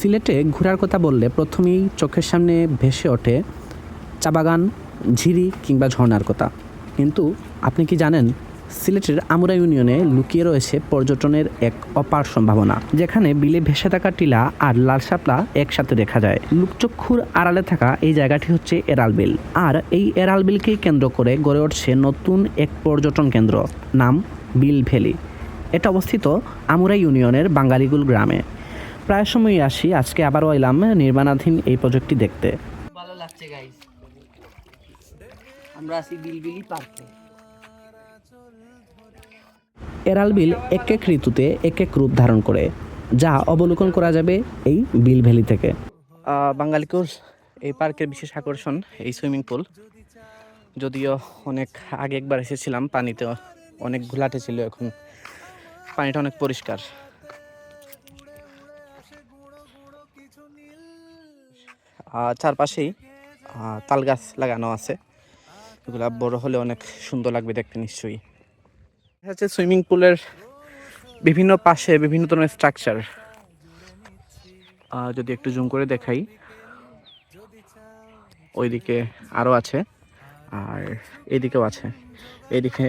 সিলেটে ঘোরার কথা বললে প্রথমেই চোখের সামনে ভেসে ওঠে চা বাগান, ঝিরি কিংবা ঝর্ণার কথা। কিন্তু আপনি কি জানেন সিলেটের আমুরা ইউনিয়নে লুকিয়ে রয়েছে পর্যটনের এক অপার সম্ভাবনা, যেখানে বিলে ভেসে থাকা টিলা আর লাল শাপলা একসাথে দেখা যায়। লোকচক্ষুর আড়ালে থাকা এই জায়গাটি হচ্ছে এরাল বিল, আর এই এরাল বিলকেই কেন্দ্র করে গড়ে উঠছে নতুন এক পর্যটন কেন্দ্র, নাম বিল ভ্যালি। এটা অবস্থিত আমুরা ইউনিয়নের বাঙালিগুল গ্রামে। প্রায় সময়ই আসি, আজকে আবারও এলাম নির্মাণাধীন এই প্রজেক্টটি দেখতে। ভালো লাগছে গাইস, আমরা আছি বিলবিলি পার্কে। এরাল বিল এক এক ঋতুতে এক এক রূপ ধারণ করে, যা অবলোকন করা যাবে এই বিল ভ্যালি থেকে। বাঙালিকুর এই পার্কের বিশেষ আকর্ষণ এই সুইমিং পুল। যদিও অনেক আগে একবার এসেছিলাম, পানিতে অনেক ঘোলাটে ছিল, এখন পানিটা অনেক পরিষ্কার। চারপাশেই তাল গাছ লাগানো আছে, এগুলা বড় হলে অনেক সুন্দর লাগবে দেখতে নিশ্চয়ই। হচ্ছে সুইমিং পুলের বিভিন্ন পাশে বিভিন্ন ধরনের স্ট্রাকচার। যদি একটু জুম করে দেখাই, ওইদিকে আরও আছে আর এইদিকেও আছে। এইদিকে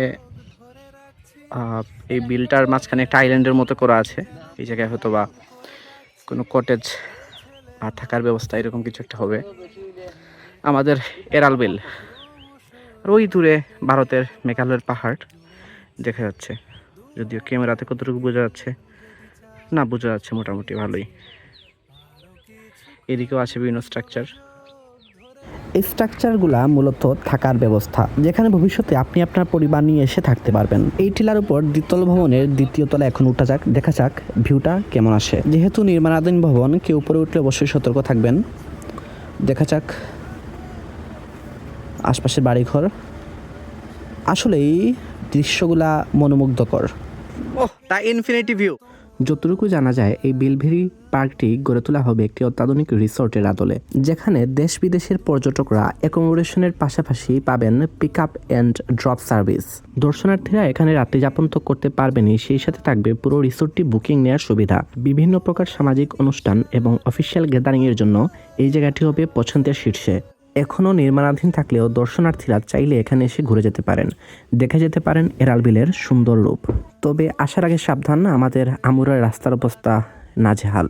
এই বিলটার মাঝখানে একটা আইল্যান্ডের মতো করা আছে। এই জায়গায় হয়তো বা কোনো কটেজ বা থাকার ব্যবস্থা এরকম কিছু একটা হবে। আমাদের এরাল বিল, আর ওই দূরে ভারতের মেঘালয়ের পাহাড় দেখা যাচ্ছে। যদিও ক্যামেরাতে কতটুকু বোঝা যাচ্ছে না, বোঝা যাচ্ছে মোটামুটি ভালোই। এদিকেও আছে বিভিন্ন স্ট্রাকচার। এই স্ট্রাকচারগুলা মূলত থাকার ব্যবস্থা, যেখানে ভবিষ্যতে আপনি আপনার পরিবার নিয়ে এসে থাকতে পারবেন। এই টিলার উপর দ্বিতল ভবনের দ্বিতীয় তলা এখন উঠা যাক, দেখা যাক ভিউটা কেমন আসে। যেহেতু নির্মাণাধীন ভবন, কেউ উপরে উঠলে অবশ্যই সতর্ক থাকবেন। দেখা যাক আশপাশের বাড়িঘর। আসলে এই দৃশ্যগুলা মনোমুগ্ধকর। ওহ, দ্য ইনফিনিটি ভিউ। যতটুকু জানা যায়, এই বিলভেরি পার্কটি গড়ে তোলা হবে একটি অত্যাধুনিক রিসোর্টের আদলে, যেখানে দেশ বিদেশের পর্যটকরা অ্যাকোমোডেশনের পাশাপাশি পাবেন pick up and drop service. দর্শনার্থীরা এখানে রাত্রি যাপন তো করতে পারবেনই, সেই সাথে থাকবে পুরো রিসোর্টটি বুকিং নেওয়ার সুবিধা। বিভিন্ন প্রকার সামাজিক অনুষ্ঠান এবং অফিসিয়াল গ্যাদারিংয়ের জন্য এই জায়গাটি হবে পছন্দের শীর্ষে। এখনও নির্মাণাধীন থাকলেও দর্শনার্থীরা চাইলে এখানে এসে ঘুরে যেতে পারেন, দেখে যেতে পারেন এরাল বিলের সুন্দর রূপ। তবে আসার আগে সাবধান, আমাদের আমুরার রাস্তার অবস্থা নাজেহাল।